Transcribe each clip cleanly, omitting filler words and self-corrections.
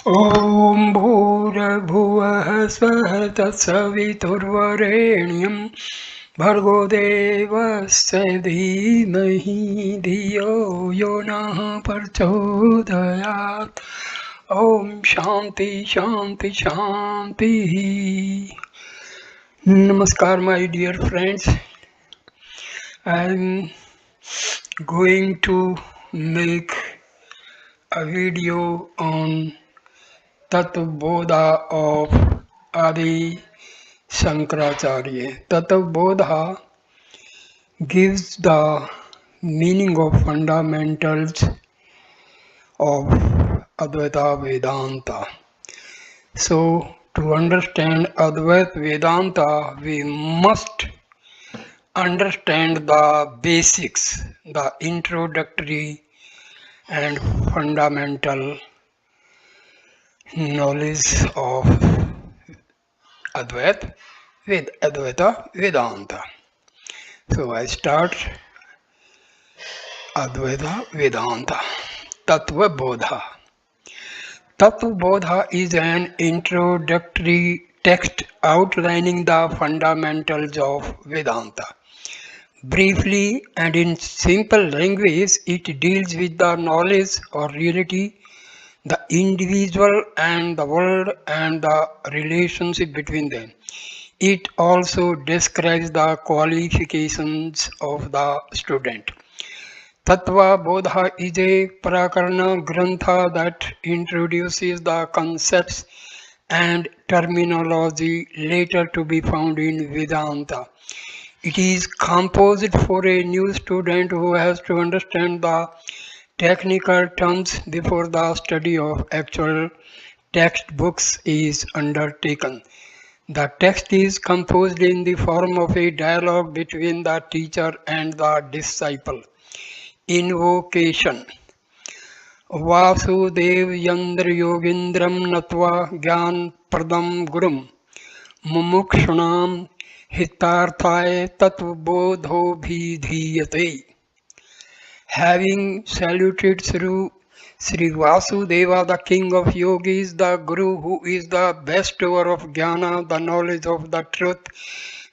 ॐ भूर्भुवः स्वः तत्सवितुर्वरेण्यं भर्गो देवस्य धीमहि धियो यो नः प्रचोदयात्। ॐ शांति शांति शांतिः। Namaskar, my dear friends. I am going to make a video on Tattvabodha of Adi Shankaracharya. Tattvabodha gives the meaning of fundamentals of Advaita Vedanta. So, to understand Advaita Vedanta, we must understand the basics, the introductory and fundamental knowledge of Advaita Vedanta. So I start Advaita Vedanta. Tattvabodha. Tattvabodha is an introductory text outlining the fundamentals of Vedanta. Briefly and in simple language, it deals with the knowledge or reality, the individual and the world, and the relationship between them. It also describes the qualifications of the student. Tattvabodha is a prakarana grantha that introduces the concepts and terminology later to be found in Vedanta. It is composed for a new student who has to understand the technical terms before the study of actual textbooks is undertaken. The text is composed in the form of a dialogue between the teacher and the disciple. Invocation. Vasudev यंद्र योगींद्रम नत्वा ज्ञान Padma गुरुम मुमुक्षुणाम हितार्थाय तत्वबोधोभिधीयते. Having saluted Sri Vasudeva, the king of yogis, the Guru who is the bestower of jnana, the knowledge of the truth,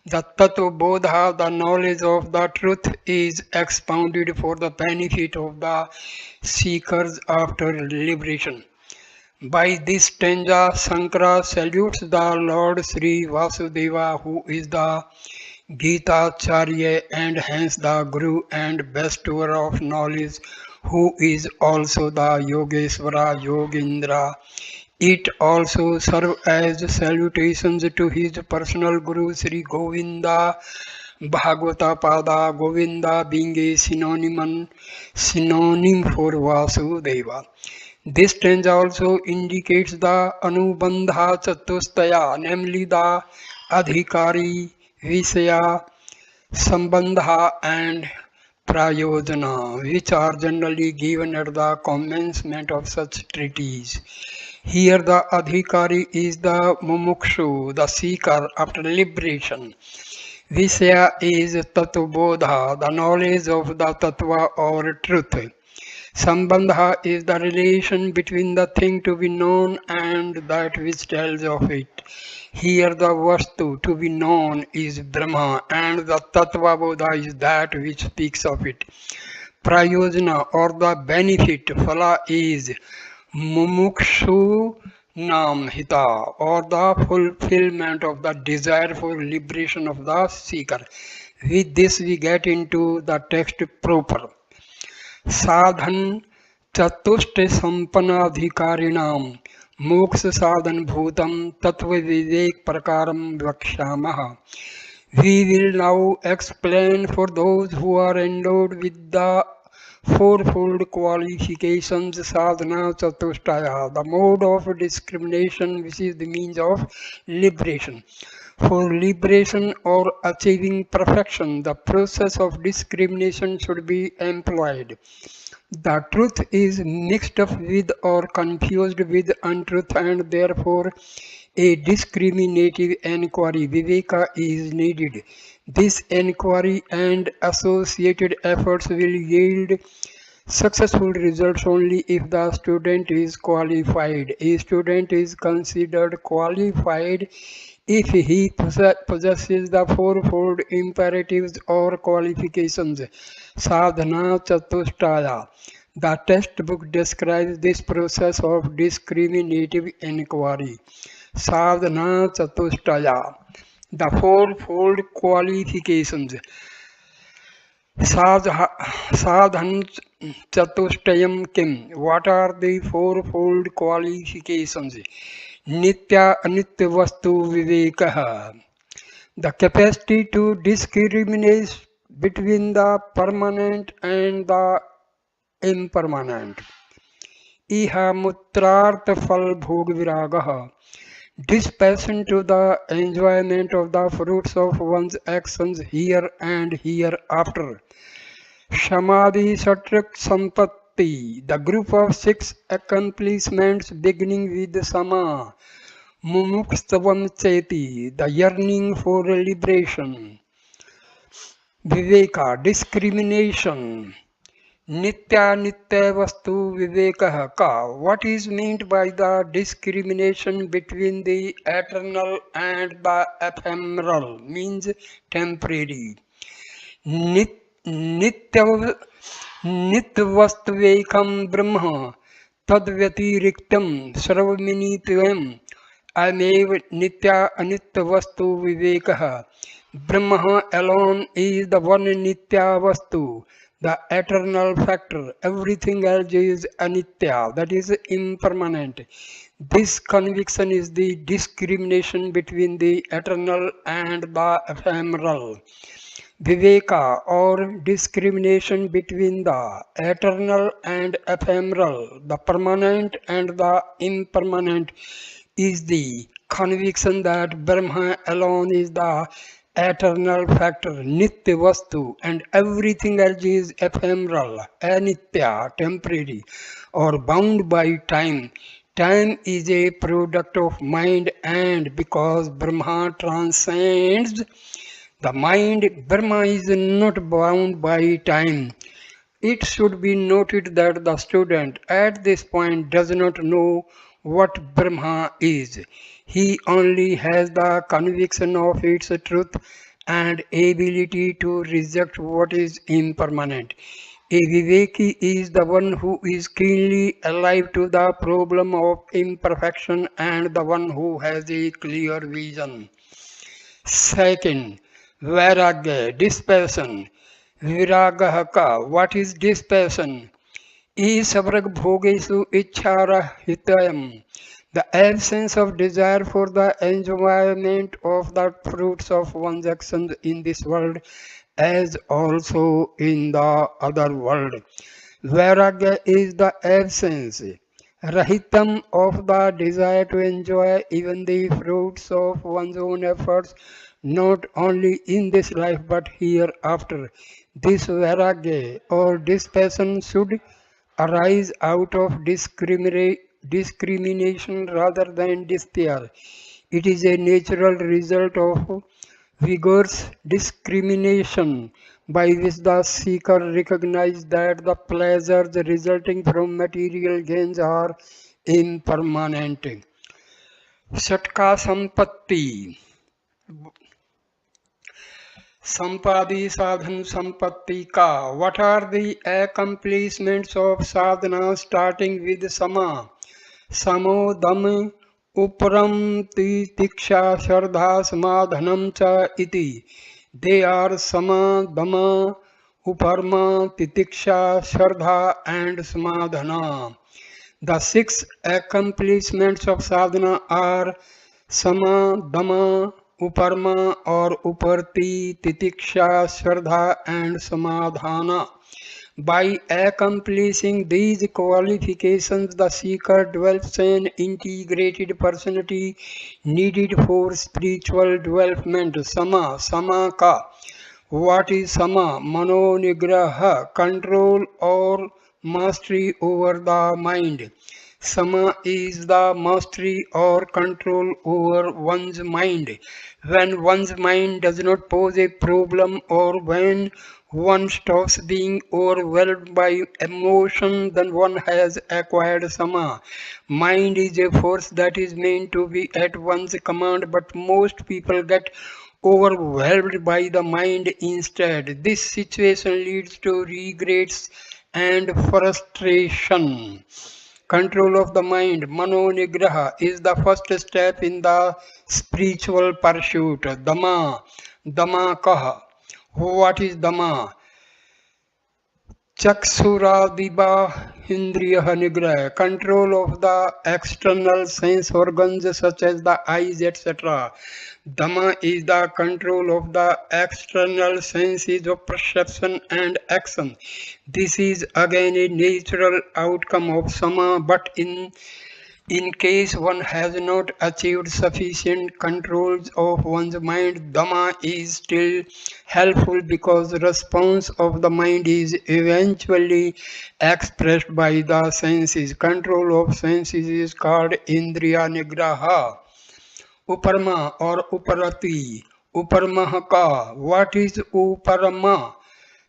the Tattvabodha, the knowledge of the truth, is expounded for the benefit of the seekers after liberation. By this stanza, Shankara salutes the Lord Sri Vasudeva, who is the Gitacharya and hence the Guru and bestower of knowledge, who is also the Yogeshwara Yogindra. It also serves as salutations to his personal Guru Sri Govinda Bhagavata Pada, Govinda being a synonym for Vasudeva. This stanza also indicates the Anubandha Chatustaya, namely the Adhikari, Visaya, Sambandha and Prayojana, which are generally given at the commencement of such treaties. Here the Adhikari is the Mumukshu, the seeker after liberation. Visaya is Tattvabodha, the knowledge of the Tattva or truth. Sambandha is the relation between the thing to be known and that which tells of it. Here the Vastu to be known is Brahma and the Tattvabodha is that which speaks of it. Prayojana or the benefit, Phala, is Mumukshu Nam Hita or the fulfillment of the desire for liberation of the seeker. With this we get into the text proper. साधन चतुष्ट संपन्नाधिकारिणाम मोक्ष साधन भूतम तत्व विवेक प्रकारम वक्ष्यामः. We will now explain for those who are endowed with the fourfold qualifications sadhana chatushtaya, the mode of discrimination which is the means of liberation. For liberation or achieving perfection, the process of discrimination should be employed. The truth is mixed up with or confused with untruth, and therefore a discriminative enquiry, viveka, is needed. This enquiry and associated efforts will yield Successful results only if the student is qualified. A student is considered qualified if he possesses the fourfold imperatives or qualifications. Sadhana Chatushtaya. The textbook describes this process of discriminative inquiry. Sadhana Chatushtaya. The fourfold qualifications. Sadhan Chatushtayam Kim. What are the fourfold qualifications? Nitya Anitya Vastu Vivekaha. The capacity to discriminate between the permanent and the impermanent. Iha Mutrartha Fal Bhog Viragaha. Dispassion to the enjoyment of the fruits of one's actions here and hereafter. Samadhi Satrak Sampatti, the group of 6 accomplishments beginning with Sama. Mumukstavam Cheti, the yearning for liberation. Viveka, discrimination. Nitya Nitya Vastu Vivekaha Ka. What is meant by the discrimination between the eternal and the ephemeral? Means temporary. Nitya Nityavastvekam Brahma Tadvyatiriktam Sarvaminityam Amev Nitya Anitya Vastu Vivekaha. Brahma alone is the one Nitya Vastu, the eternal factor. Everything else is anitya, that is impermanent. This conviction is the discrimination between the eternal and the ephemeral. Viveka, or discrimination between the eternal and ephemeral, the permanent and the impermanent, is the conviction that Brahma alone is the eternal factor, Nitya Vastu, and everything else is ephemeral, anitya, temporary, or bound by time. Time is a product of mind, and because Brahma transcends the mind, Brahma is not bound by time. It should be noted that the student at this point does not know what Brahma is. He only has the conviction of its truth and ability to reject what is impermanent. A Viveki is the one who is keenly alive to the problem of imperfection and the one who has a clear vision. Second, Vairagya, dispassion. Viragah, what is dispassion? Isavrag bhogesu icharahitayam. The absence of desire for the enjoyment of the fruits of one's actions in this world as also in the other world. Vairagya is the absence, rahitam, of the desire to enjoy even the fruits of one's own efforts, not only in this life but hereafter. This vairagya or dispassion should arise out of discrimination rather than despair. It is a natural result of vigorous discrimination by which the seeker recognizes that the pleasures resulting from material gains are impermanent. Shatka Sampatti. Sampadi Sadhan Sampatti Ka. What are the accomplishments of sadhana starting with Sama? Samo Dam Uparam Tiksha Shardha Samadhanam Cha Iti. They are Sama, Dama, Uparma, Titiksha, Shardha and Samadhana. The 6 accomplishments of sadhana are Sama, Dama, Uparma or Uparti, Titiksha, Shraddha and Samadhana. By accomplishing these qualifications, the seeker develops an integrated personality needed for spiritual development. Sama ka. What is Sama? Mano Nigraha, control or mastery over the mind. Sama is the mastery or control over one's mind. When one's mind does not pose a problem or when one stops being overwhelmed by emotion, then one has acquired sama. Mind is a force that is meant to be at one's command, but most people get overwhelmed by the mind instead. This situation leads to regrets and frustration. Control of the mind, Mano Nigraha, is the first step in the spiritual pursuit. Dama, Dama Kaha. What is Dama? Chakshuradiba Indriya Nigrah, control of the external sense organs such as the eyes, etc. Dhamma is the control of the external senses of perception and action. This is again a natural outcome of Sama, but in case one has not achieved sufficient controls of one's mind, Dhamma is still helpful because response of the mind is eventually expressed by the senses. Control of senses is called Indriya Nigraha. Uparma or Uparati. Uparma ka. What is Uparma?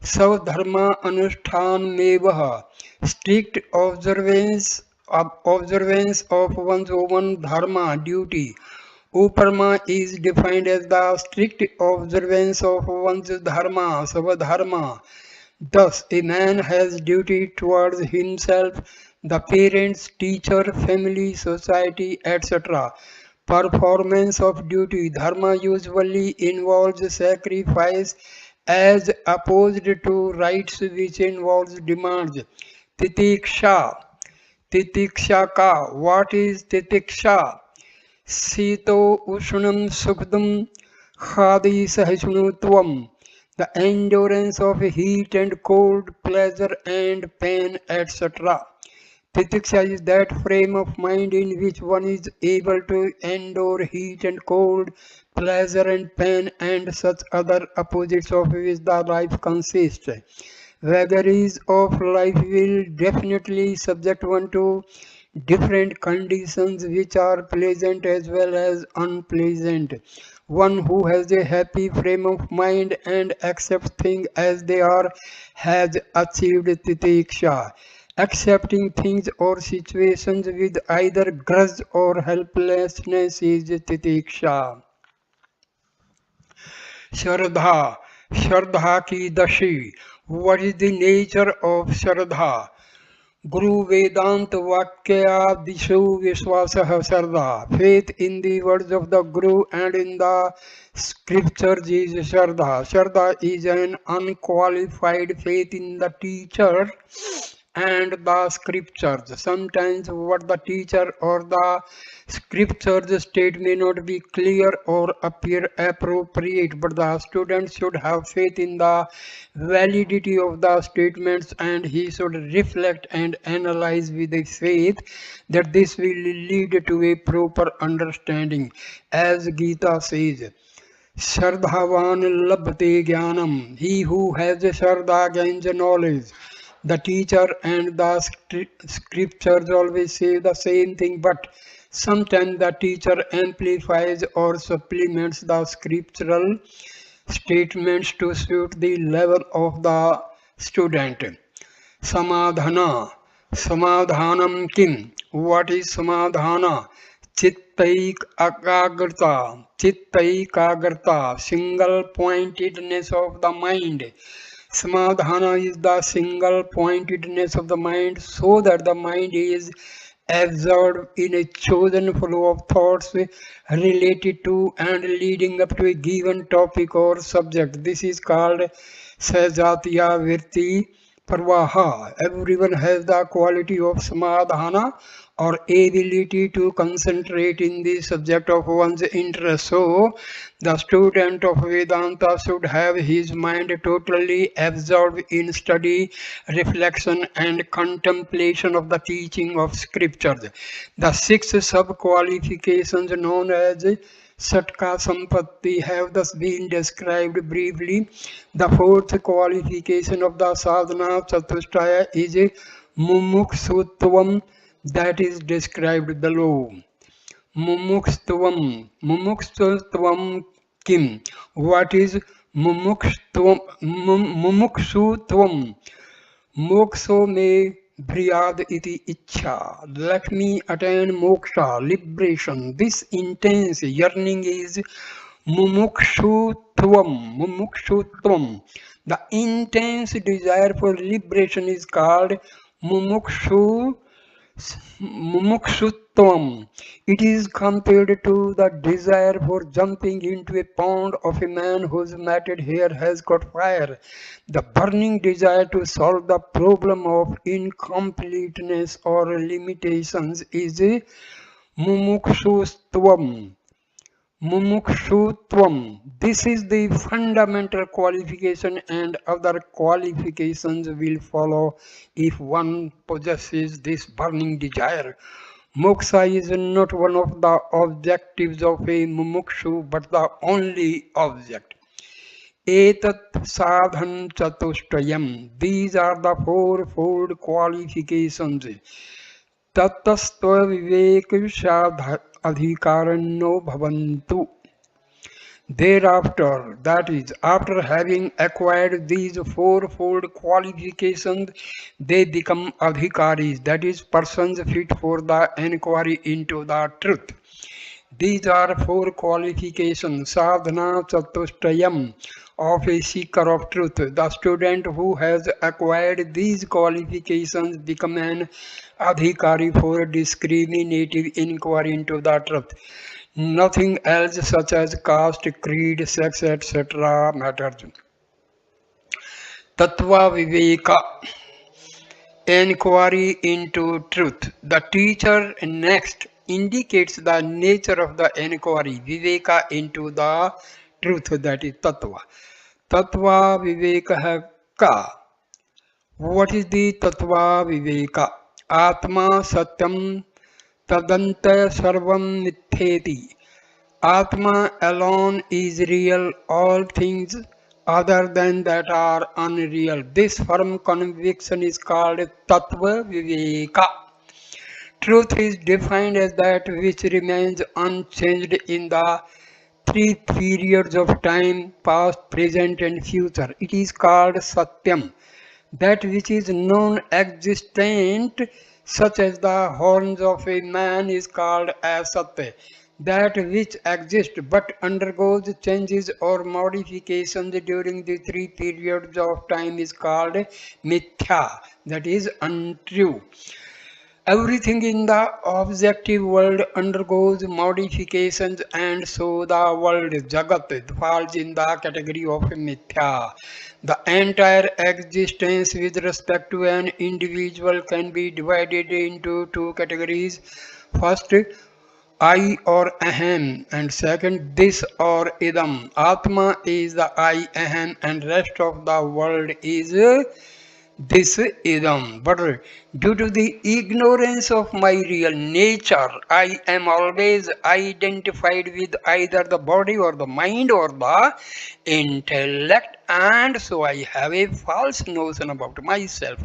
Savdharma Anushthan Mevaha. Strict observance of one's own dharma duty. Uparma is defined as the strict observance of one's dharma, savadharma. Thus, a man has duty towards himself, the parents, teacher, family, society, etc. Performance of duty, dharma usually involves sacrifice as opposed to rights which involves demands. Titiksha. Titiksha ka. What is titiksha? Sito Ushnam Sukdam Khadi Sahishnutvam. The endurance of heat and cold, pleasure and pain, etc. Titiksha is that frame of mind in which one is able to endure heat and cold, pleasure and pain, and such other opposites of which the life consists. Vagaries of life will definitely subject one to different conditions which are pleasant as well as unpleasant. One who has a happy frame of mind and accepts things as they are has achieved titiksha. Accepting things or situations with either grudge or helplessness is titiksha. Shraddha, Shraddha ki dashi. What is the nature of Shraddha? Guru Vedanta Vakya Dishu Vishwasah Shraddha. Faith in the words of the Guru and in the scriptures is Shraddha. Shraddha is an unqualified faith in the teacher and the scriptures. Sometimes what the teacher or the scriptures state may not be clear or appear appropriate, but the student should have faith in the validity of the statements and he should reflect and analyze with a faith that this will lead to a proper understanding. As Gita says, Shardhavan labhate jnanam. He who has Shardha gains knowledge. The teacher and the scriptures always say the same thing, but sometimes the teacher amplifies or supplements the scriptural statements to suit the level of the student. Samadhana. Samadhanam kim? What is samadhana? Chittaik akagrata. Chittaikagrata. Single pointedness of the mind. Samadhana is the single pointedness of the mind so that the mind is absorbed in a chosen flow of thoughts related to and leading up to a given topic or subject. This is called Sahajatiya Virti Parvaha. Everyone has the quality of Samadhana or ability to concentrate in the subject of one's interest. So, the student of Vedanta should have his mind totally absorbed in study, reflection and contemplation of the teaching of scriptures. The 6 sub-qualifications known as Satka Sampatti have thus been described briefly. The 4th qualification of the sadhana chatushtaya is mumukshutvam, that is described below. Mumukshutvam. Mumukshutvam kim? What is मुमुक्षुत्वम मुमुक्षुत्वम मोक्षो may भ्रियाद iti ichha. Let me attain moksha, liberation. This intense yearning is mumukshutvam. Mumukshutvam. The intense desire for liberation is called mumukshu. Mumukshutvam. It is compared to the desire for jumping into a pond of a man whose matted hair has caught fire. The burning desire to solve the problem of incompleteness or limitations is mumukshutvam. Mumukshutvam. This is the fundamental qualification, and other qualifications will follow if one possesses this burning desire. Moksha is not one of the objectives of a mumukshu, but the only object. Etat sadhan chatushtayam. These are the fourfold qualifications. Tatastva vivek adhikaranno bhavantu. Thereafter, that is, after having acquired these fourfold qualifications, they become adhikaris, that is, persons fit for the inquiry into the truth. These are four qualifications, sadhana chatushtayam, of a seeker of truth. The student who has acquired these qualifications become an adhikari for discriminative inquiry into the truth. Nothing else such as caste, creed, sex, etc. matters. Tattva Viveka, inquiry into truth. The teacher next indicates the nature of the inquiry, Viveka, into the truth, that is Tattva. Tattva Viveka ka. What is the Tattva Viveka? Atma Satyam Tadanta Sarvam Mitheti. Atma alone is real, all things other than that are unreal. This firm conviction is called Tattva Viveka. Truth is defined as that which remains unchanged in the three periods of time, past, present and future. It is called Satyam. That which is non-existent, such as the horns of a man, is called as Satya. That which exists but undergoes changes or modifications during the three periods of time is called Mithya, that is untrue. Everything in the objective world undergoes modifications, and so the world Jagat falls in the category of Mithya. The entire existence with respect to an individual can be divided into two categories. First, I or Aham, and second, this or Idam. Atma is the I, Aham, and rest of the world is this idam. But due to the ignorance of my real nature, I am always identified with either the body or the mind or the intellect, and so I have a false notion about myself.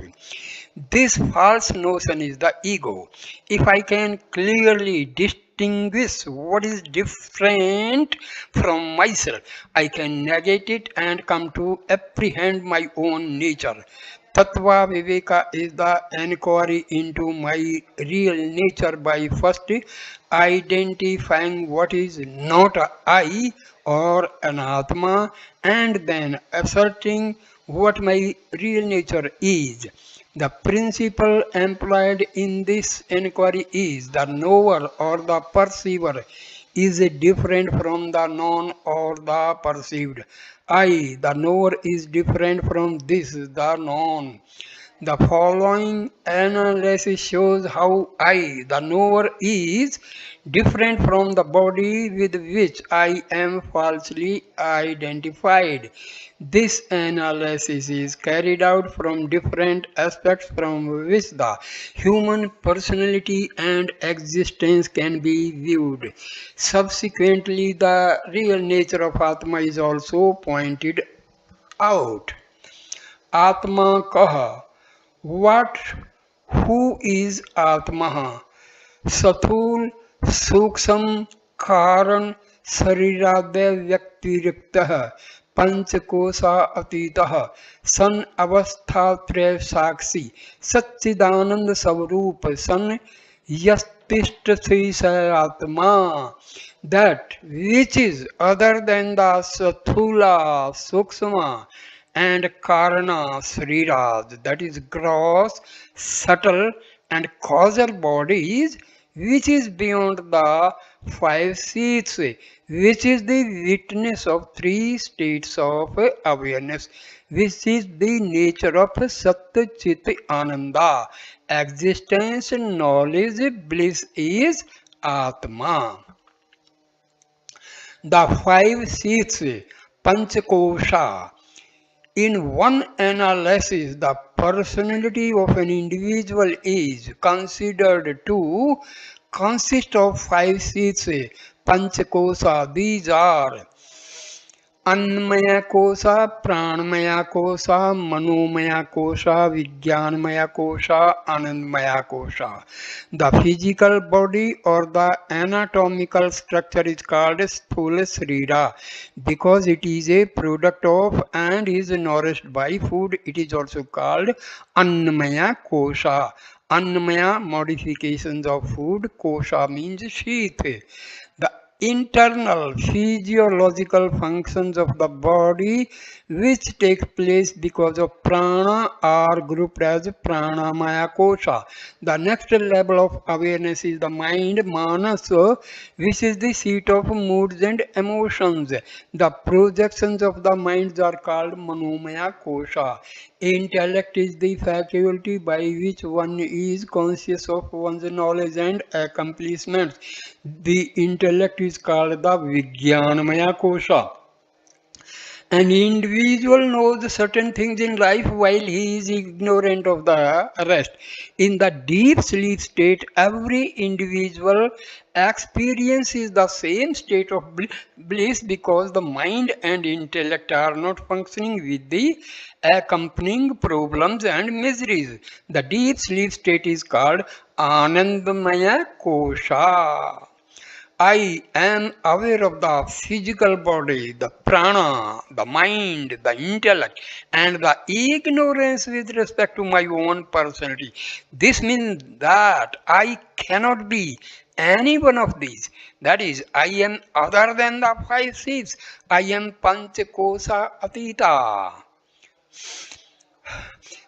This false notion is the ego. If I can clearly distinguish what is different from myself, I can negate it and come to apprehend my own nature. Tattva Viveka is the inquiry into my real nature by first identifying what is not I or an Atma, and then asserting what my real nature is. The principle employed in this inquiry is the knower or the perceiver is different from the known or the perceived. I, the knower, is different from this, the known. The following analysis shows how I, the knower, is different from the body with which I am falsely identified. This analysis is carried out from different aspects from which the human personality and existence can be viewed. Subsequently, the real nature of Atma is also pointed out. Atma kaha. What, who is Atma? Sathul Suksam Karan Sarirade Vyaktirikta पंचकोशा अतीतः सन अवस्थात्रय साक्षी सच्चिदानंद स्वरूप सन यस्तिष्ठति स आत्मा. That which is other than the Sathula, Sukshma and Karana, Sriraj, that is gross, subtle and causal bodies, which is beyond the five seats, which is the witness of three states of awareness, which is the nature of Sat Chit Ananda. Existence, knowledge, bliss is Atma. The five seats, Panchakosha. In one analysis, the personality of an individual is considered to consist of five seats, Panchakosha. These are अन्नमय कोशा, प्राणमय कोशा, मनोमय कोशा, विज्ञानमय कोशा, आनंदमय कोशा. The physical body or the anatomical structure is called sthula srira because it is a product of and is nourished by food. It is also called annamaya kosha. Annamaya, modifications of food, kosha means sheath. The internal physiological functions of the body which take place because of prana are grouped as pranamaya kosha. The next level of awareness is the mind, manasa, which is the seat of moods and emotions. The projections of the minds are called manomaya kosha. Intellect is the faculty by which one is conscious of one's knowledge and accomplishments. The intellect is called the Vijnanamaya Kosha. An individual knows certain things in life while he is ignorant of the rest. In the deep sleep state, every individual experiences the same state of bliss because the mind and intellect are not functioning with the accompanying problems and miseries. The deep sleep state is called Anandamaya Kosha. I am aware of the physical body, the prana, the mind, the intellect, and the ignorance with respect to my own personality. This means that I cannot be any one of these. That is, I am other than the five seats. I am Panchakosa Atita.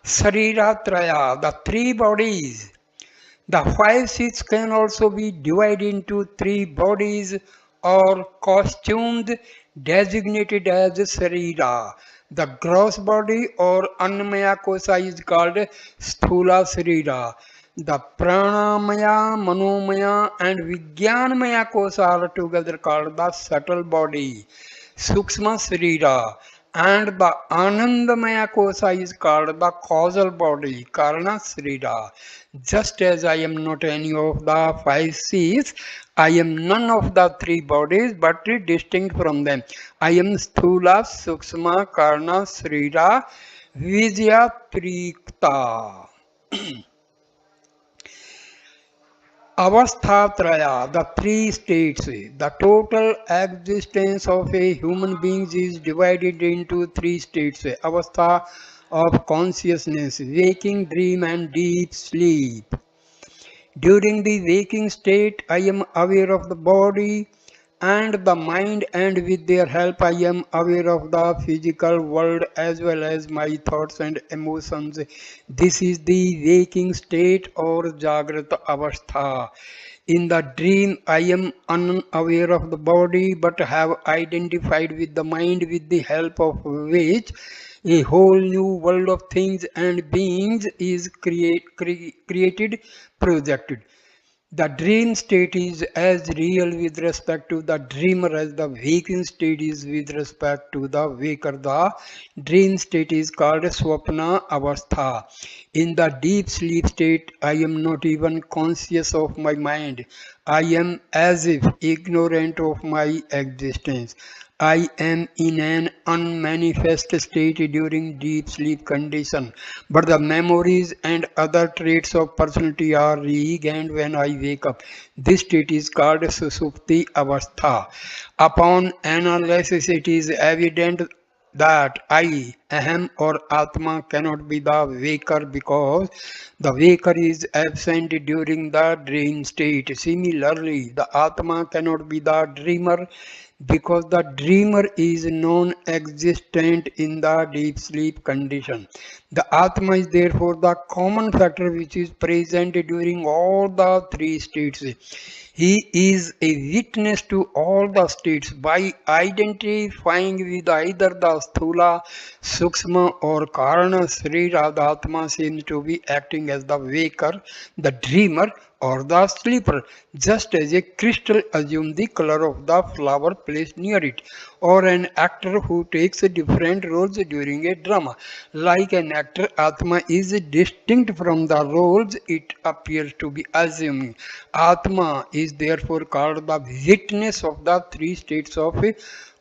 Sariratraya, the three bodies. The five seats can also be divided into three bodies or costumes designated as Sarira. The gross body or Annamaya Kosha is called Sthula Sarira. The Pranamaya, Manomaya and Vijnanamaya Kosha are together called the subtle body, Sukshma Sarira. And the Anandamaya Kosha is called the causal body, Karana Sarira. Just as I am not any of the five seas, I am none of the three bodies but distinct from them. I am Sthula, Sukshma, Karna, Srira, Vijaya, Trikta. Avasthatraya, the three states. The total existence of a human being is divided into three states. Avastha of consciousness, waking, dream and deep sleep. During the waking state, I am aware of the body and the mind, and with their help, I am aware of the physical world as well as my thoughts and emotions. This is the waking state or Jagrata Avastha. In the dream, I am unaware of the body but have identified with the mind with the help of which a whole new world of things and beings is created, projected. The dream state is as real with respect to the dreamer as the waking state is with respect to the waker. The dream state is called Swapna Avastha. In the deep sleep state, I am not even conscious of my mind. I am as if ignorant of my existence. I am in an unmanifest state during deep sleep condition, but the memories and other traits of personality are regained when I wake up. This state is called Susupti Avastha. Upon analysis, it is evident that I, Aham or Atma cannot be the waker because the waker is absent during the dream state. Similarly, the Atma cannot be the dreamer because the dreamer is non-existent in the deep sleep condition. The Atma is therefore the common factor which is present during all the three states. He is a witness to all the states by identifying with either the Sthula, Sukshma or Karana Srira. The Atma seems to be acting as the waker, the dreamer or the sleeper, just as a crystal assumes the color of the flower placed near it, or an actor who takes different roles during a drama. Like an actor, Atma is distinct from the roles it appears to be assuming. Atma is therefore called the witness of the three states of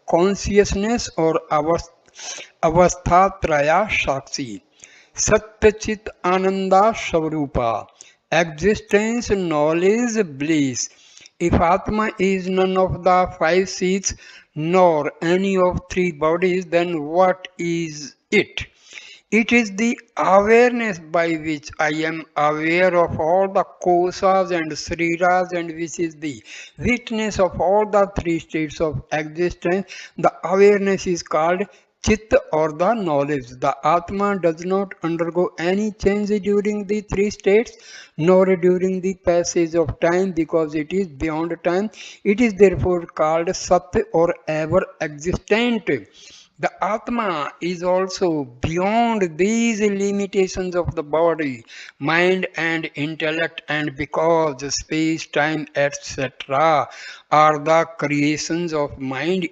consciousness or avasthatraya shakshi. Satyachit Ananda Swarupa. Existence, knowledge, bliss. If Atma is none of the five seats nor any of three bodies, then what is it? It is the awareness by which I am aware of all the kosas and sriras, and which is the witness of all the three states of existence. The awareness is called Chit or the knowledge. The Atma does not undergo any change during the three states nor during the passage of time because it is beyond time. It is therefore called Sat or ever existent. The Atma is also beyond these limitations of the body, mind and intellect, and because space, time, etc. are the creations of mind,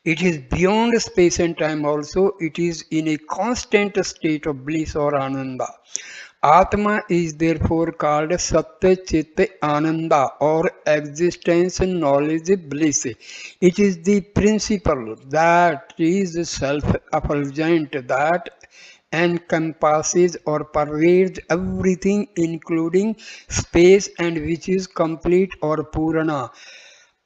it is beyond space and time also. It is in a constant state of bliss or ananda. Atma is therefore called Satya Chit Ananda or existence knowledge bliss. It is the principle that is self-effulgent, that encompasses or pervades everything including space and which is complete or Purana.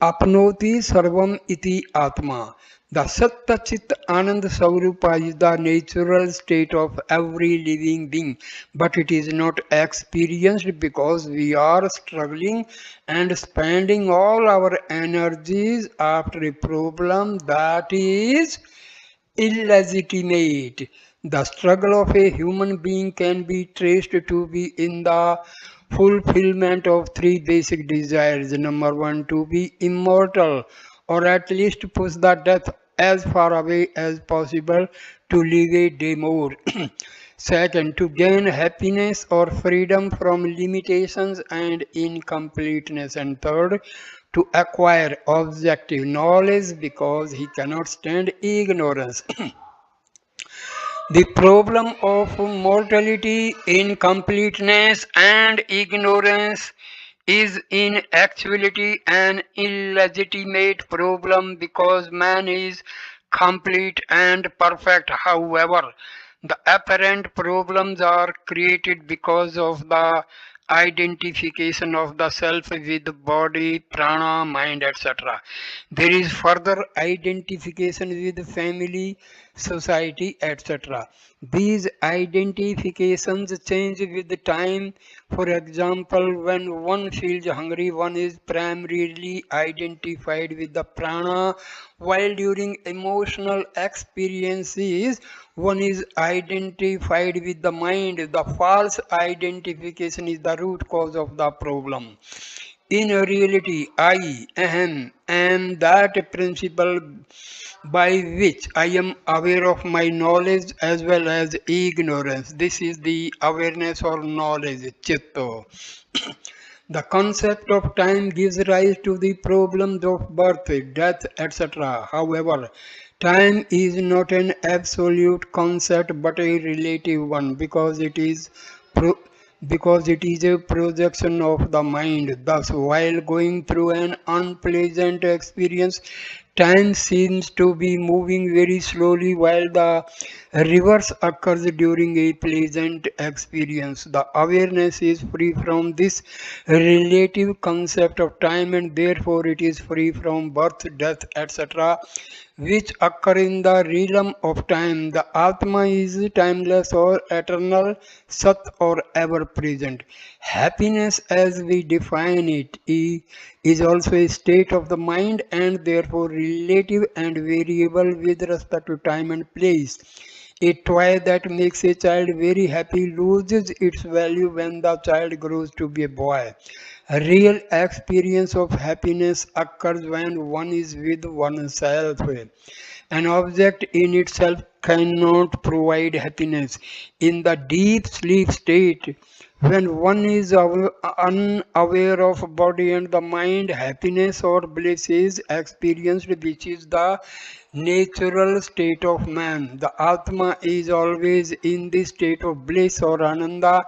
Apnoti Sarvam iti Atma. The Satta Chit Anand Swarupa is the natural state of every living being, but it is not experienced because we are struggling and spending all our energies after a problem that is illegitimate. The struggle of a human being can be traced to be in the fulfillment of three basic desires. Number one, to be immortal, or at least push the death as far away as possible to live a day more. Second, to gain happiness or freedom from limitations and incompleteness. And third, to acquire objective knowledge because he cannot stand ignorance. The problem of mortality, incompleteness, and ignorance is in actuality an illegitimate problem because man is complete and perfect. However, the apparent problems are created because of the identification of the self with body, prana, mind, etc. There is further identification with family, society, etc. These identifications change with time. For example, when one feels hungry, one is primarily identified with the prana, while during emotional experiences, one is identified with the mind. The false identification is the root cause of the problem. In reality, I am that principle by which I am aware of my knowledge as well as ignorance. This is the awareness or knowledge, chitta. The concept of time gives rise to the problems of birth, death, etc. However, time is not an absolute concept but a relative one pro- because it is a projection of the mind. Thus, while going through an unpleasant experience, Time seems to be moving very slowly while the reverse occurs during a pleasant experience. The awareness is free from this relative concept of time and therefore it is free from birth, death, etc., which occur in the realm of time. The Atma is timeless or eternal, Sat or ever present. Happiness, as we define it, is also a state of the mind and therefore relative and variable with respect to time and place. A toy that makes a child very happy loses its value when the child grows to be a boy. A real experience of happiness occurs when one is with oneself. An object in itself cannot provide happiness. In the deep sleep state, when one is unaware of body and the mind, happiness or bliss is experienced, which is the natural state of man. The Atma is always in the state of bliss or Ananda,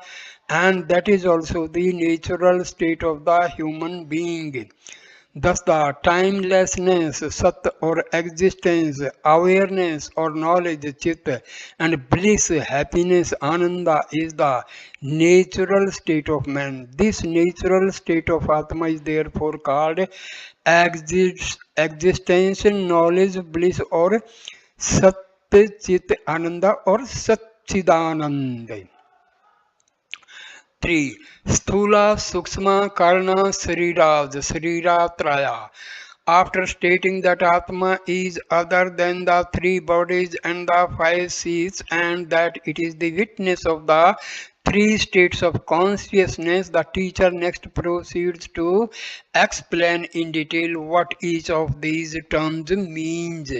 and that is also the natural state of the human being. Thus, the timelessness, Sat or existence, awareness or knowledge, Chit, and bliss, happiness, Ananda is the natural state of man. This natural state of Atma is therefore called existential knowledge, bliss, or Sat, Chit, Ananda, or Satchidananda. 3. Sthula, Sukshma, Karna, Sarira, the Sarira Traya. After stating that Atma is other than the three bodies and the five seats and that it is the witness of the three states of consciousness, the teacher next proceeds to explain in detail what each of these terms means.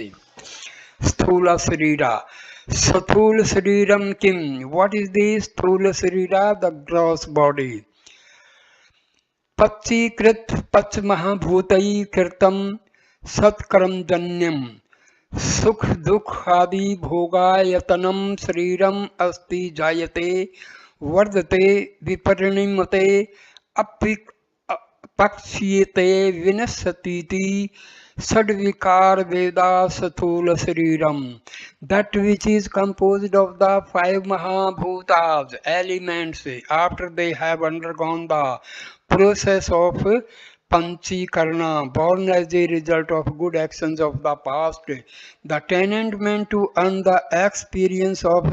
Sthula Sarira. Sathula Sariram Kim. What is the Sthula Sarira? The gross body. Pachikrit Pach Mahabhutai Kirtam Satkaram Janyam. Sukh Dukh Adi Bhogayatanam Sariram Asti Jayate Vardate Viparinimate Apik Pakshiyate Vinasatiti Sadvikar Veda Sathula Sariram. That which is composed of the five Mahabhutas, elements, after they have undergone the process of Panchikarna, born as a result of good actions of the past, the tenement to earn the experience of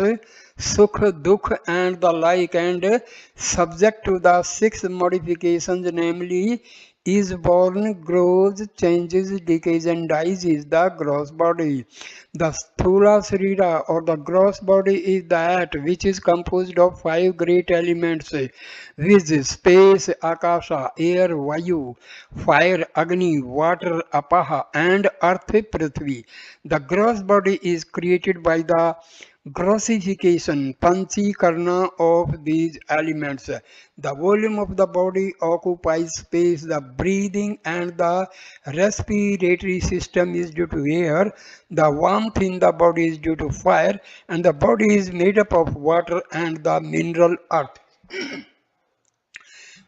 Sukh, Dukh and the like, and subject to the six modifications, namely is born, grows, changes, decays and dies is the gross body. The Sthula Sarira or the gross body is that which is composed of five great elements, which space, Akasha, air, Vayu, fire, Agni, water, Apaha and earth, Prithvi. The gross body is created by the grossification, panchikarna of these elements. The volume of the body occupies space, the breathing and the respiratory system is due to air, the warmth in the body is due to fire, and the body is made up of water and the mineral earth.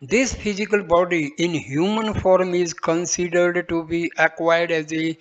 This physical body in human form is considered to be acquired as a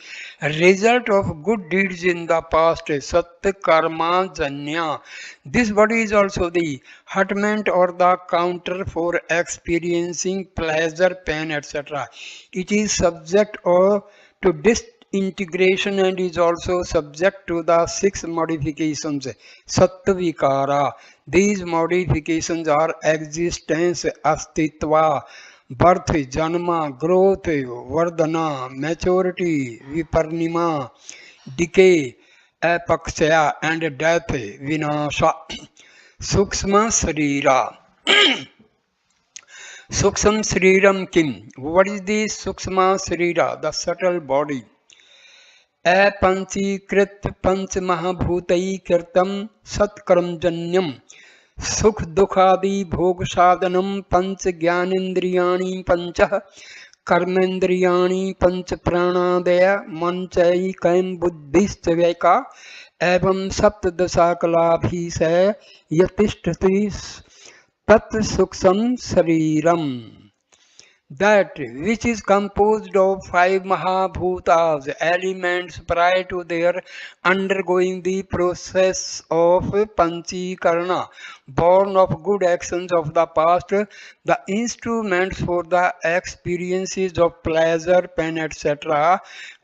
result of good deeds in the past, Sat Karma Janya. This body is also the hutment or the counter for experiencing pleasure, pain, etc. It is subject or to disintegration and is also subject to the six modifications, Sattvikara. These modifications are existence, astitva, birth, janma, growth, vardhana, maturity, viparnima, decay, apakshaya, and death, vinasha. Sukshma Sarira. Sukshma Sariram Kim. What is the Sukshma Sarira? The subtle body. अपंचीकृत पंच महाभूतई कृतम सत्कर्मजन्यम सुख दुखादि भोग साधनम पंच ज्ञानेन्द्रियाणि पंच कर्मेन्द्रियाणि पंच प्राणादय मंचैकैम बुद्धिश्च वैका एवं सप्तदशाकलाभिष यतिष्ठति तत् सूक्ष्म शरीरम. that which is composed of five Mahabhutas, elements prior to their undergoing the process of Panchikarana, born of good actions of the past, the instruments for the experiences of pleasure, pain, etc.,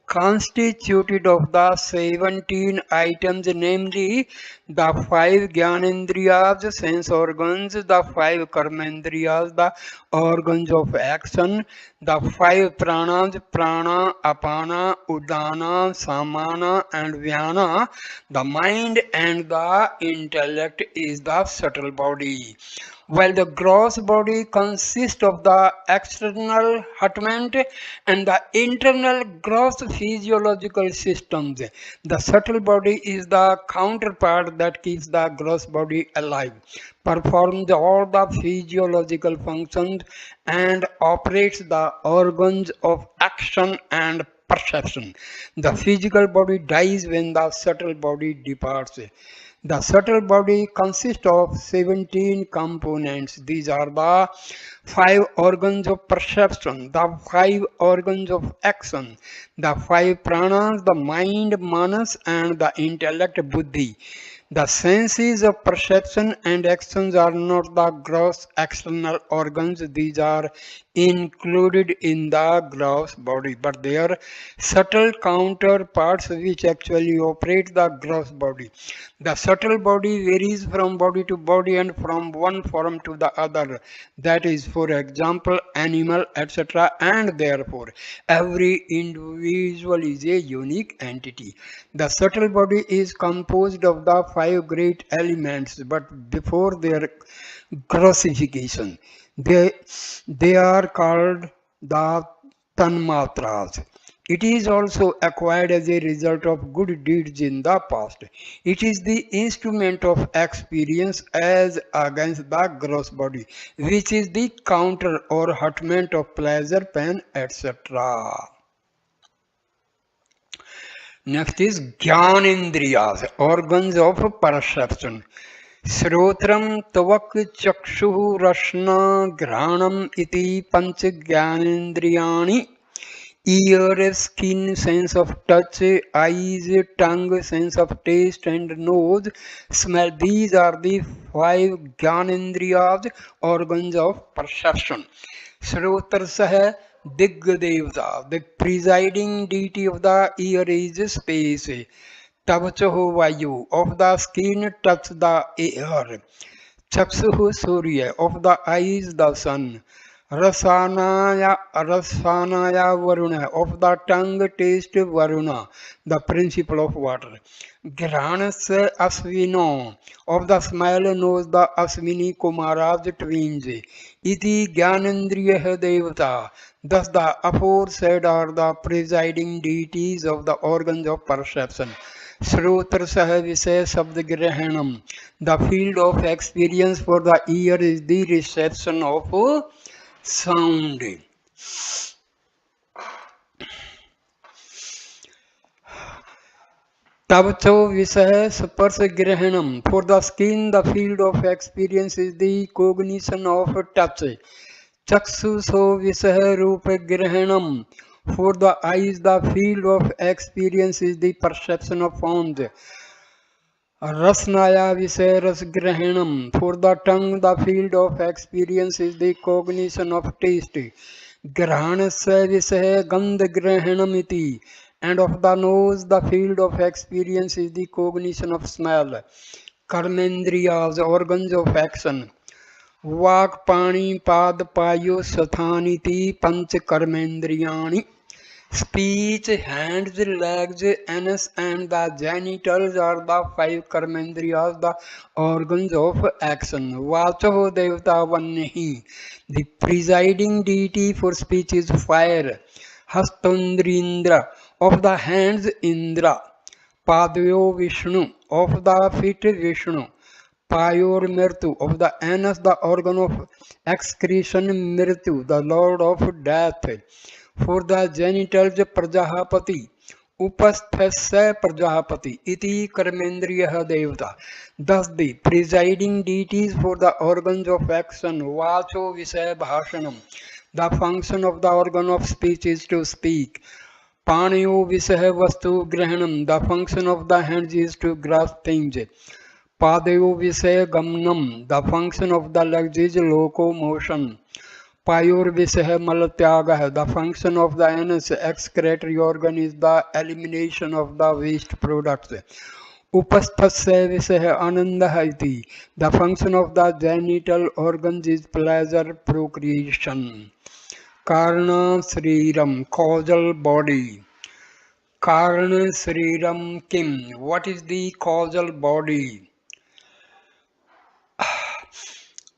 constituted of the 17 items, namely the five Gyanendriyas, sense organs, the five Karmendriyas, the organs of action, the five pranas, prana, apana, udana, samana, and vyana, the mind and the intellect is the subtle body. While the gross body consists of the external hutment and the internal gross physiological systems, the subtle body is the counterpart that keeps the gross body alive, performs all the physiological functions, and operates the organs of action and perception. The physical body dies when the subtle body departs. The subtle body consists of 17 components. These are the five organs of perception, the five organs of action, the five pranas, the mind, manas, and the intellect, buddhi. The senses of perception and actions are not the gross external organs, these are included in the gross body, but they are subtle counterparts which actually operate the gross body. The subtle body varies from body to body and from one form to the other, that is, for example, animal, etc., and therefore every individual is a unique entity. The subtle body is composed of the five great elements, but before their grossification, they are called the tanmatras. It is also acquired as a result of good deeds in the past. It is the instrument of experience as against the gross body, which is the counter or hutment of pleasure, pain, etc. Next is Gyanendriyas, organs of perception. Srotram Tavak Chakshu Rashna Granam Iti Panch Gyanendriyani. Ear, skin, sense of touch, eyes, tongue, sense of taste, and nose, smell. These are the five Gyanendriyas, organs of perception. Srotrasah Digdevta, the presiding deity of the ear is space. Tavachaho Vayu, of the skin touch the air. Chaksuhu Surya, of the eyes the sun. Rasanaya Varuna, of the tongue taste Varuna, the principle of water. Granasa Asvino, of the smell knows the Aswini Kumaras twins. Iti Gyanendriya Devata, thus the aforesaid are the presiding deities of the organs of perception. Srotrasah Visaya Sabdagirahanam, the field of experience for the ear is the reception of sound. Tavacho Visaya Sparsagirahanam, for the skin the field of experience is the cognition of touch. Chaksuso Visaya Rupagirahanam, for the eyes the field of experience is the perception of sound. Rasnaya Visaya Rasgrahanam, for the tongue the field of experience is the cognition of taste. Grahanasya Visaya Gandhagrahanam iti, and of the nose the field of experience is the cognition of smell. Karmendriyas, organs of action. Vak Pani Pad Payo Sathaniti Panch Karmendriyani. Speech, hands, legs, anus, and the genitals are the five karmendriyas, the organs of action. Vachaho Devata Vannehi, the presiding deity for speech is fire. Hastandrindra, of the hands Indra. Padyo Vishnu, of the feet Vishnu. Payor Mirtu, of the anus, the organ of excretion Mirtu, the lord of death. For the genitals Prajapati, Upasthasya Prajapati iti karmendriya devata. Thus the presiding deities for the organs of action, vacho visaya bhashanam. The function of the organ of speech is to speak. Paniyo visaya vastu grahanam. The function of the hands is to grasp things. Padayo visaya gamnam. The function of the legs is locomotion. Payorvisah malatyaga. The function of the anus excretory organ is the elimination of the waste products. Upasthasya visah anandaha iti. The function of the genital organs is pleasure procreation. Karna Sriram, causal body. Karna Sriram Kim. What is the causal body?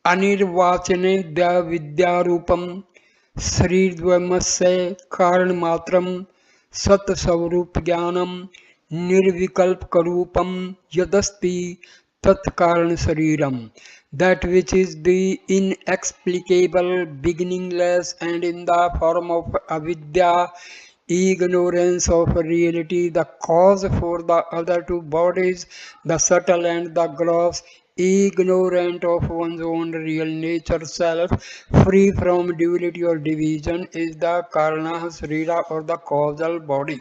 अनिर्वाचने विद्यारूपम श्रीद्वयमस्य कारणमात्रम सत्स्वरूप ज्ञानम निर्विकल्पकरूपम यदस्ति तत्कारण शरीरम. That which is the inexplicable, beginningless, and in the form of avidya, ignorance of reality, the cause for the other two bodies, the subtle and the gross, ignorant of one's own real nature self, free from duality or division, is the karana srira or the causal body.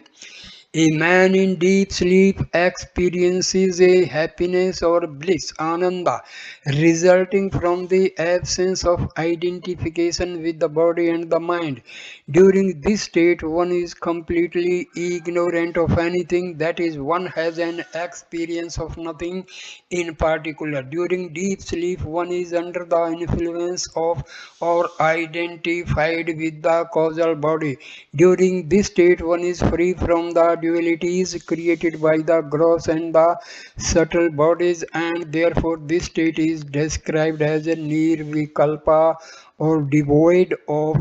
A man in deep sleep experiences a happiness or bliss, ananda, resulting from the absence of identification with the body and the mind. During this state, one is completely ignorant of anything, that is, one has an experience of nothing in particular. During deep sleep, one is under the influence of or identified with the causal body. During this state, one is free from the dualities created by the gross and the subtle bodies, and therefore this state is described as a nirvikalpa or devoid of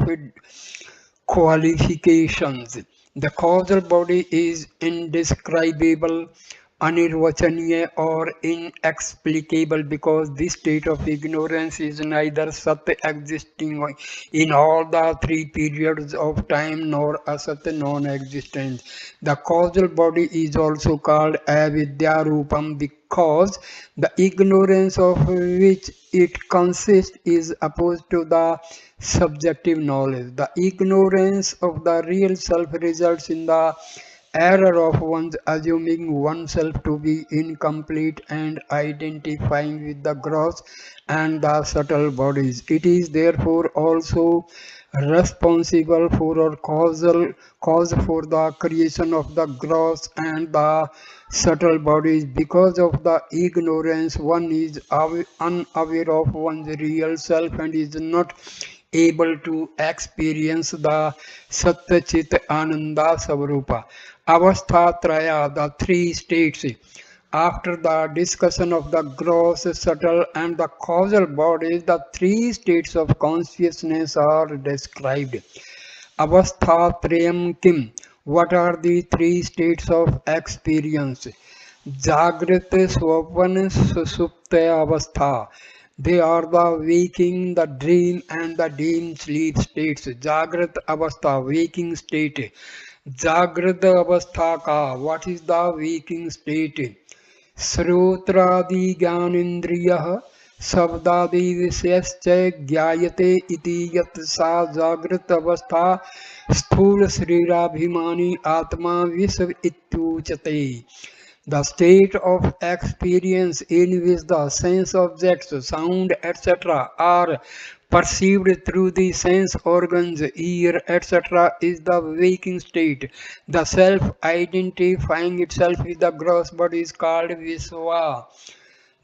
qualifications. The causal body is indescribable, anirvachaniya or inexplicable, because this state of ignorance is neither sat existing in all the three periods of time nor asat non-existent. The causal body is also called avidya rupam because the ignorance of which it consists is opposed to the subjective knowledge. The ignorance of the real self results in the error of one's assuming oneself to be incomplete and identifying with the gross and the subtle bodies. It is therefore also responsible for or cause for the creation of the gross and the subtle bodies. Because of the ignorance, one is unaware of one's real self and is not able to experience the Satya Chit Ananda Savarupa. Avastha Traya, the three states. After the discussion of the gross, subtle, and the causal bodies, the three states of consciousness are described. Avastha Trayam Kim. What are the three states of experience? Jagrata, Swapana, Susupta Avastha. They are the waking, the dream, and the deep sleep states. Jagrat Avastha, waking state. Jagrat Avastha ka, what is the waking state? Srotradi Gyanindriyah Sabdadi Visyascha Gyayate iti yat sa Jagrat Avastha Sthula Srirabhimani Atma Visv Ityuchate. The state of experience in which the sense objects, sound, etc. are perceived through the sense organs, ear, etc. is the waking state. The self identifying itself with the gross body is called Visva.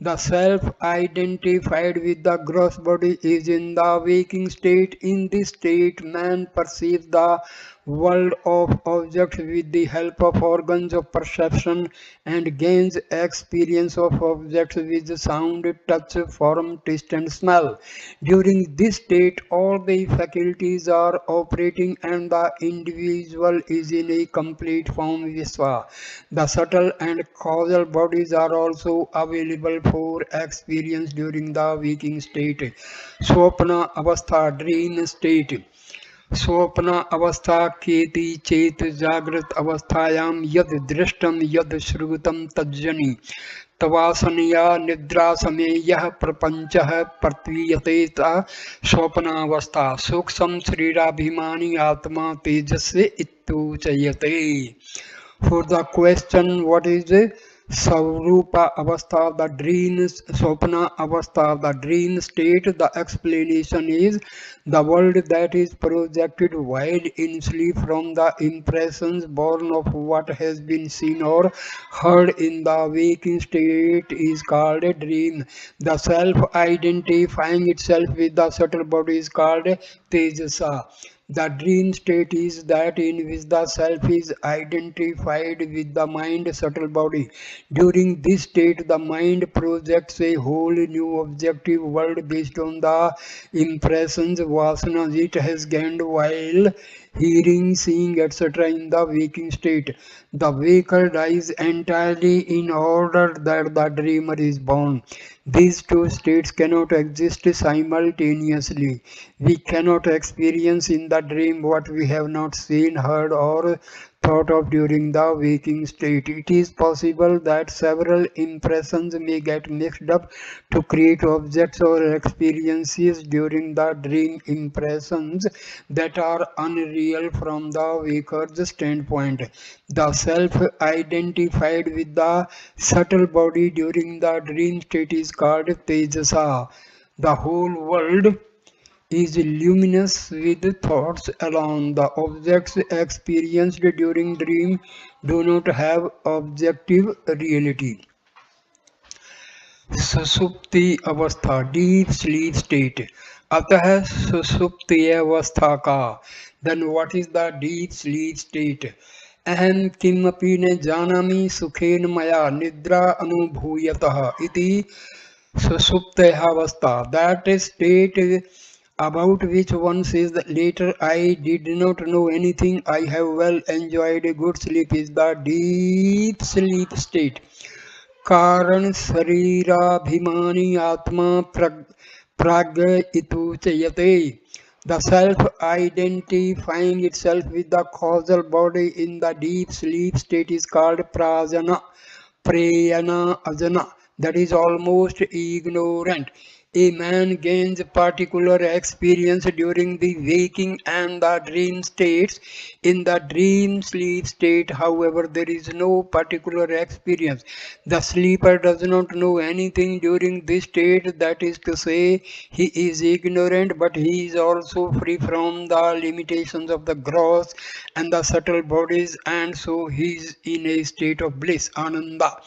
The self identified with the gross body is in the waking state. In this state, man perceives the world of objects with the help of organs of perception and gains experience of objects with sound, touch, form, taste, and smell. During this state, all the faculties are operating and the individual is in a complete form Visva. The subtle and causal bodies are also available for experience during the waking state. Swapna Avastha, dream state. स्वप्न अवस्था केति चेत जागृत अवस्थायां यद दृष्टम यद श्रुतं तज्जनि तवासनया निद्रा समय यह प्रपंचः प्रतीयते ता स्वप्नावस्था सूक्ष्म शरीराभिमानी आत्मा तेजस्वी इत्युच्यते. For the question what is Savrupa Avastha, the dream, Sopna Avastha, the dream state, the explanation is the world that is projected while in sleep from the impressions born of what has been seen or heard in the waking state is called a dream. The self identifying itself with the subtle body is called Tejasa. The dream state is that in which the self is identified with the mind subtle body. During this state, the mind projects a whole new objective world based on the impressions, vasanas it has gained while hearing, seeing, etc. in the waking state. The waker dies entirely in order that the dreamer is born. These two states cannot exist simultaneously. We cannot experience in the dream what we have not seen, heard, or thought of during the waking state. It is possible that several impressions may get mixed up to create objects or experiences during the dream, impressions that are unreal from the waker's standpoint. The self identified with the subtle body during the dream state is called Tejasa. The whole world is luminous with thoughts alone. The objects experienced during dream do not have objective reality. सुसुप्ति अवस्था deep sleep state. अतः सुसुप्ति अवस्था का then what is the deep sleep state. अहम किमपि न जानामि सुखेन मया निद्रा अनुभूयतः इति सुसुप्त अवस्था. That state about which one says that later I did not know anything, I have well enjoyed a good sleep is the deep sleep state. कारण शरीराभिमानी आत्मा प्राग इतुच्यते. The self identifying itself with the causal body in the deep sleep state is called prajana, prayana, ajana, that is almost ignorant. A man gains particular experience during the waking and the dream states. In the dream sleep state, however, there is no particular experience. The sleeper does not know anything during this state, that is to say, he is ignorant, but he is also free from the limitations of the gross and the subtle bodies, and so he is in a state of bliss, ananda.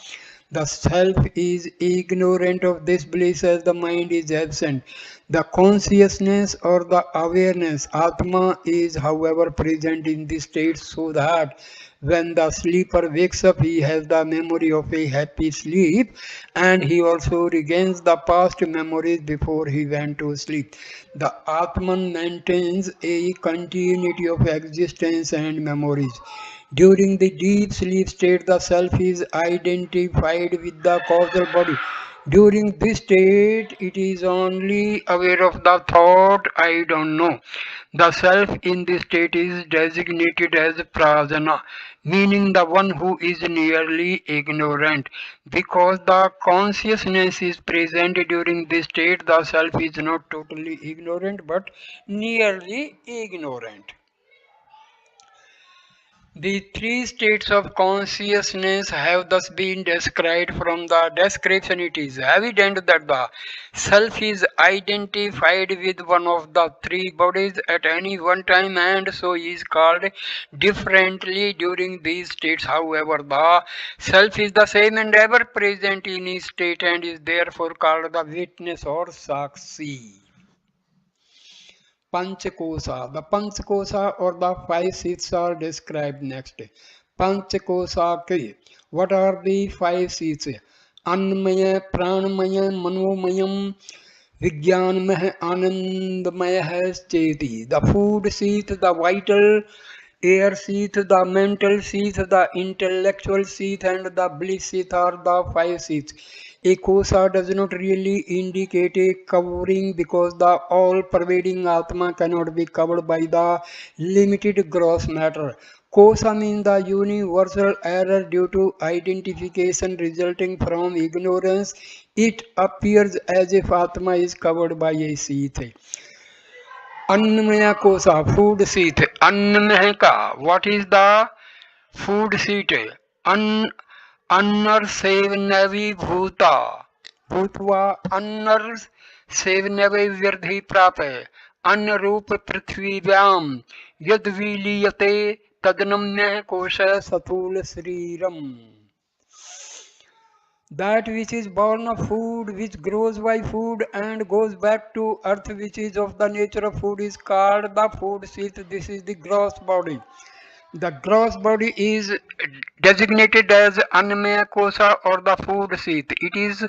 The self is ignorant of this bliss as the mind is absent. The consciousness or the awareness, Atma, is however present in this state so that when the sleeper wakes up, he has the memory of a happy sleep and he also regains the past memories before he went to sleep. The Atman maintains a continuity of existence and memories. During the deep sleep state, the self is identified with the causal body. During this state, it is only aware of the thought, I don't know. The self in this state is designated as prajana, meaning the one who is nearly ignorant. Because the consciousness is present during this state, the self is not totally ignorant but nearly ignorant. The three states of consciousness have thus been described. From the description, it is evident that the self is identified with one of the three bodies at any one time and so is called differently during these states. However, the self is the same and ever present in each state and is therefore called the witness or Sakshi. Panchakosha. The Panchakosha or the five seats are described next. Panchakosha ke. What are the five seats? Annamaya, Pranamaya, Manomayam, Vijnanmaya, Anandamaya Cheti. The food seat, the vital air seat, the mental seat, the intellectual seat, and the bliss seat are the five seats. A kosa does not really indicate a covering because the all-pervading Atma cannot be covered by the limited gross matter. Kosa means the universal error due to identification resulting from ignorance. It appears as if Atma is covered by a sheath. Annamaya kosa, food sheath. Annamaya, what is the food sheath? An अन्नर सेवनवी भूता भूतवा ulnar सेवनवे व्यर्धि प्राप अन्न रूप पृथ्वीव्याम यद विलीयते तदनम्य कोश सतूल शरीरम. That which is born of food, which grows by food and goes back to earth, which is of the nature of food, is called the food sheath. This is the gross body. The gross body is designated as Annamaya Kosa or the food sheath. It is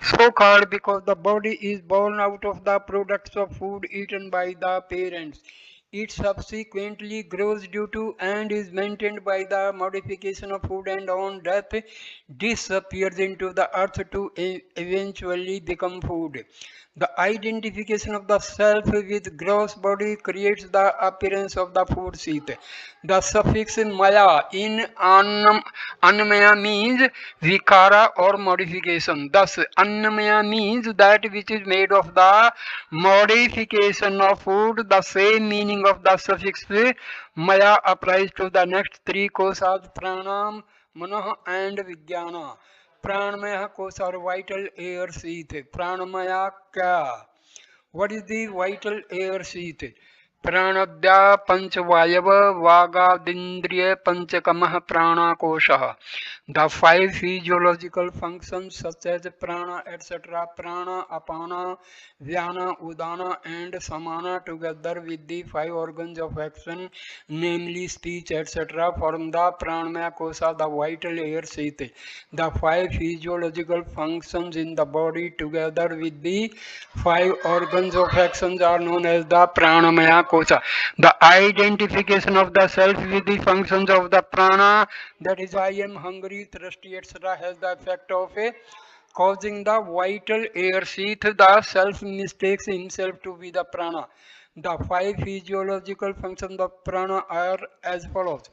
so called because the body is born out of the products of food eaten by the parents. It subsequently grows due to and is maintained by the modification of food, and on death disappears into the earth to eventually become food. The identification of the self with gross body creates the appearance of the food sheath. The suffix maya in annamaya means vikara or modification. Thus, annamaya means that which is made of the modification of food. The same meaning of the suffix maya applies to the next three kosas, pranam, manah and vijnana. Pranamaya kosa or vital air sheath. Pranamaya kya? What is the vital air sheath? Pranadya panchvayava vagadindriya panchakamah pranakoshah. The five physiological functions such as prana etc. Prana, apana, vyana, udana and samana together with the five organs of action namely speech etc. form the pranamaya kosha, the vital air sheath. The five physiological functions in the body together with the five organs of actions are known as the pranamaya kosha. The identification of the self with the functions of the prana, that is I am hungry, thirsty etc. has the effect of causing the vital air sheath. The self mistakes himself to be the prana. The five physiological functions of prana are as follows.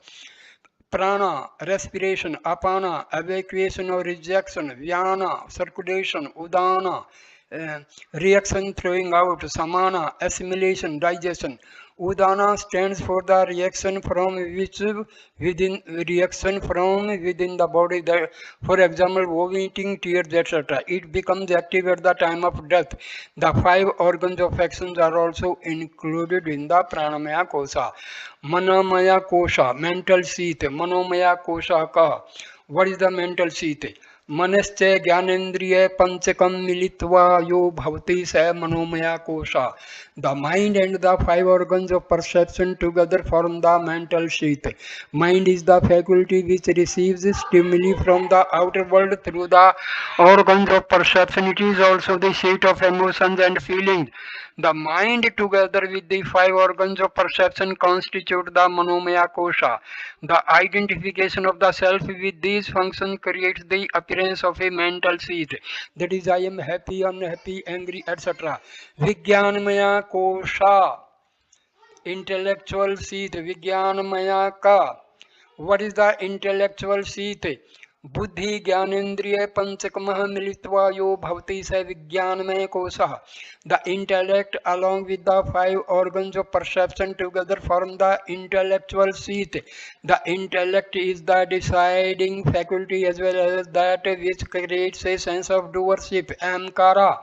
Prana, respiration, apana, evacuation or rejection, vyana, circulation, udana, reaction throwing out, samana, assimilation, digestion. Udana stands for the reaction from within the body. That, for example, vomiting, tears, etc. It becomes active at the time of death. The five organs of actions are also included in the pranamaya kosha. Manomaya kosha, mental sheath. Manomaya kosha ka. What is the mental sheath? मनश्च ज्ञानेन्द्रिय पंचकम मिलित्वा यो भवति स मनोमया कोशा. The mind and the five organs of perception together form the mental sheath. Mind is the faculty which receives stimuli from the outer world through the organs of perception. It is also the seat of emotions and feelings. The mind together with the five organs of perception constitute the manomaya kosha. The identification of the self with these functions creates the appearance of a mental sheath. That is, I am happy, unhappy, angry, etc. Vijnanamaya kosha, intellectual sheath. Vijnanamaya ka. What is the intellectual sheath? बुद्धि ज्ञानेन्द्रिय पंचकमः मिलित्वा यो भवति स विज्ञानमय कोशः. The intellect along with the five organs of perception together form the intellectual sheath. The intellect is the deciding faculty as well as that which creates a sense of doership, amkara.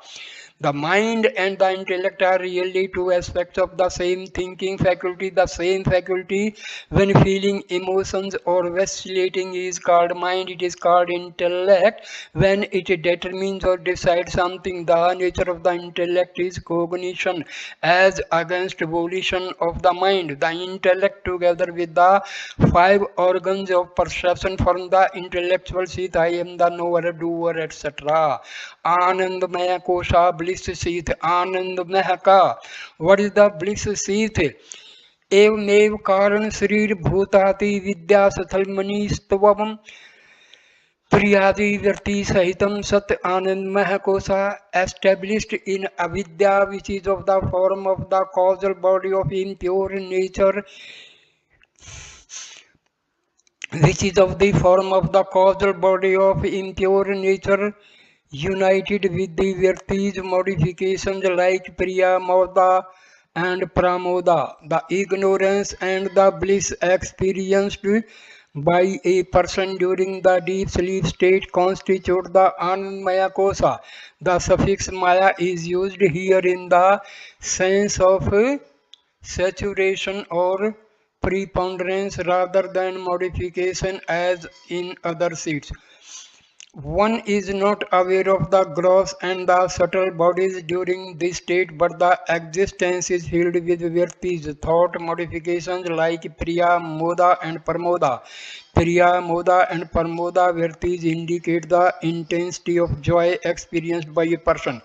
The mind and the intellect are really two aspects of the same thinking faculty. The same faculty, when feeling emotions or vacillating, is called mind. It is called intellect. When it determines or decides something, the nature of the intellect is cognition as against volition of the mind. The intellect together with the five organs of perception form the intellectual sheath. I am the knower, doer, etc. Anandamaya kosha, bliss sheath. Anandamaya ka. What is the bliss sheath? एवमेव कारण शरीर भूताति विद्या सथल मनीस्तवम प्रियादि Virti Sahitam Sat Anandmaya Kosa, established in Avidya, which is of the form of the causal body of impure nature, which is of the form of the causal body of impure nature, united with the Virti's modifications like Priya, Moda, and Pramoda. The ignorance and the bliss experienced by a person during the deep sleep state constitute the Anandmaya Kosa. The suffix Maya is used here in the sense of saturation or preponderance rather than modification as in other seats. One is not aware of the gross and the subtle bodies during this state, but the existence is filled with virtis, thought modifications like Priya, Moda, and Parmoda. Priya, Moda, and Parmoda virtis indicate the intensity of joy experienced by a person.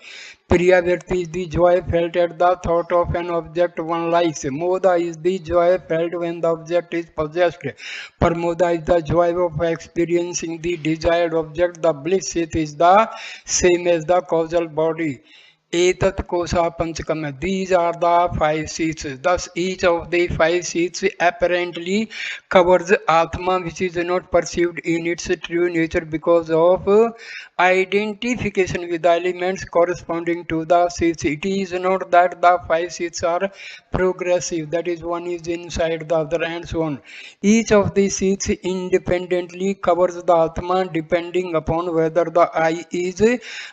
Priya virti is the joy felt at the thought of an object one likes. Moda is the joy felt when the object is possessed. Parmoda is the joy of experiencing the desired object. The bliss is the same as the causal body. Etat Kosa Panchakam. These are the five seats. Thus, each of the five seats apparently covers Atma, which is not perceived in its true nature because of identification with the elements corresponding to the seats. It is not that the five seats are progressive, that is, one is inside the other, and so on. Each of the seats independently covers the Atma depending upon whether the I is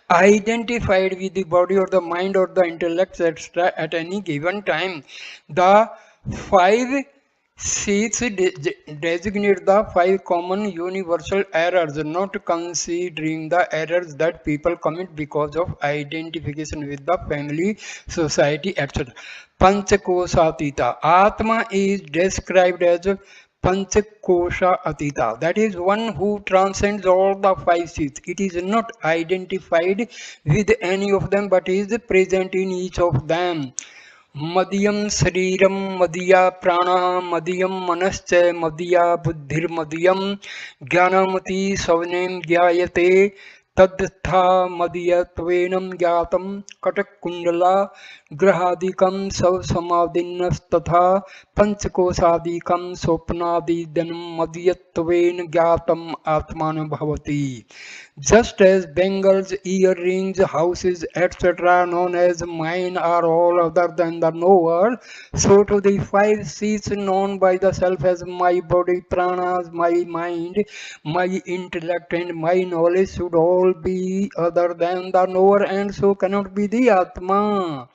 identified with the body or the mind or the intellect, etc. at any given time. The five seats designate the five common universal errors, not considering the errors that people commit because of identification with the family, society, etc. Panchakosatita. Atma is described as Panchakosha Atita. That is one who transcends all the five seats. It is not identified with any of them but is present in each of them. Madhyam Sariram Madhya Prana Madhyam Manascha Madhya Buddhir Madhyam Jnanamati Savnem Gyayate Tadtha Madhyatvenam Gyatam Katak Kundala Grahadikam Sav Samadhinnastatha Panchakosadikam Sopnadidanam Madhyatven Gyatam Atman Bhavati. Just as bangles, earrings, houses, etc., known as mine, are all other than the knower, so to the five seats known by the self as my body, pranas, my mind, my intellect, and my knowledge should all be other than the knower, and so cannot be the Atma.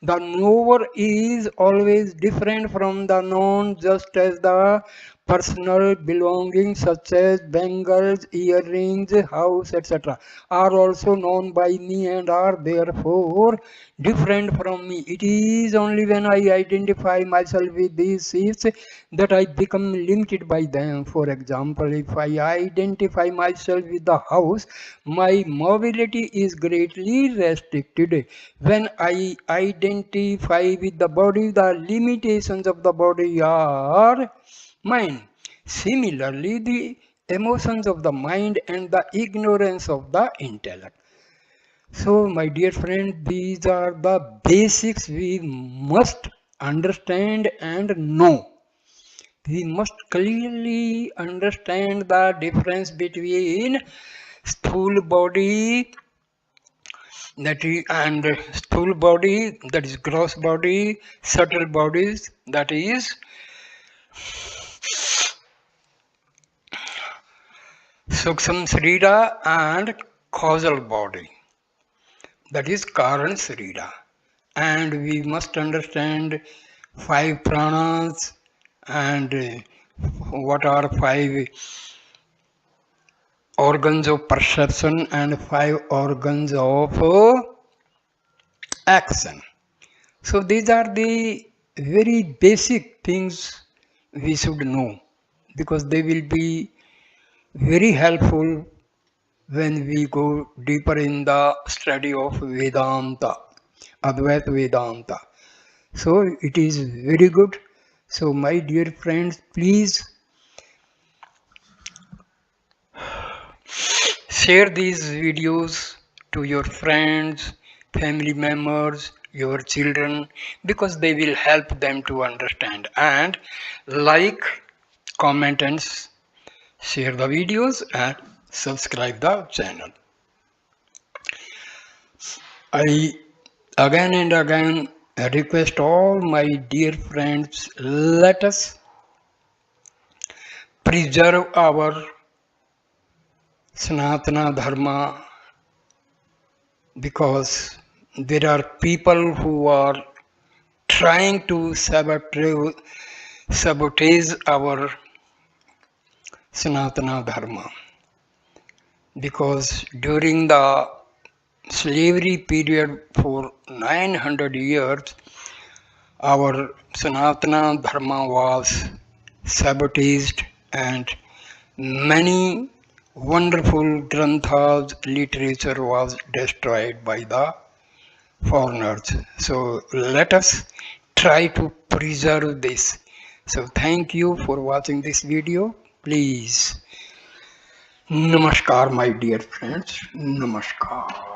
The knower is always different from the known, just as the personal belongings such as bangles, earrings, house, etc. are also known by me and are therefore different from me. It is only when I identify myself with these seats that I become limited by them. For example, if I identify myself with the house, my mobility is greatly restricted. When I identify with the body, the limitations of the body are mine. Similarly, the emotions of the mind and the ignorance of the intellect. So, my dear friend, these are the basics we must understand and know. We must clearly understand the difference between sthula body and sthula body, that is gross body, subtle bodies, that is Sukshma Srira, and causal body, that is Karan Srira. And we must understand five pranas and what are five organs of perception and five organs of action. So these are the very basic things we should know because they will be very helpful when we go deeper in the study of Vedanta, Advaita Vedanta. So it is very good. So my dear friends, please Share these videos to your friends, family members, your children, because they will help them to understand. And like, comment, and share the videos and subscribe the channel. I again and again request all my dear friends, let us preserve our Sanatana Dharma, because there are people who are trying to sabotage our Sanatana Dharma, because during the slavery period for 900 years our Sanatana Dharma was sabotaged, and many wonderful granthas, literature was destroyed by the foreigners. So let us try to preserve this. So thank you for watching this video. Please, Namaskar, my dear friends. Namaskar.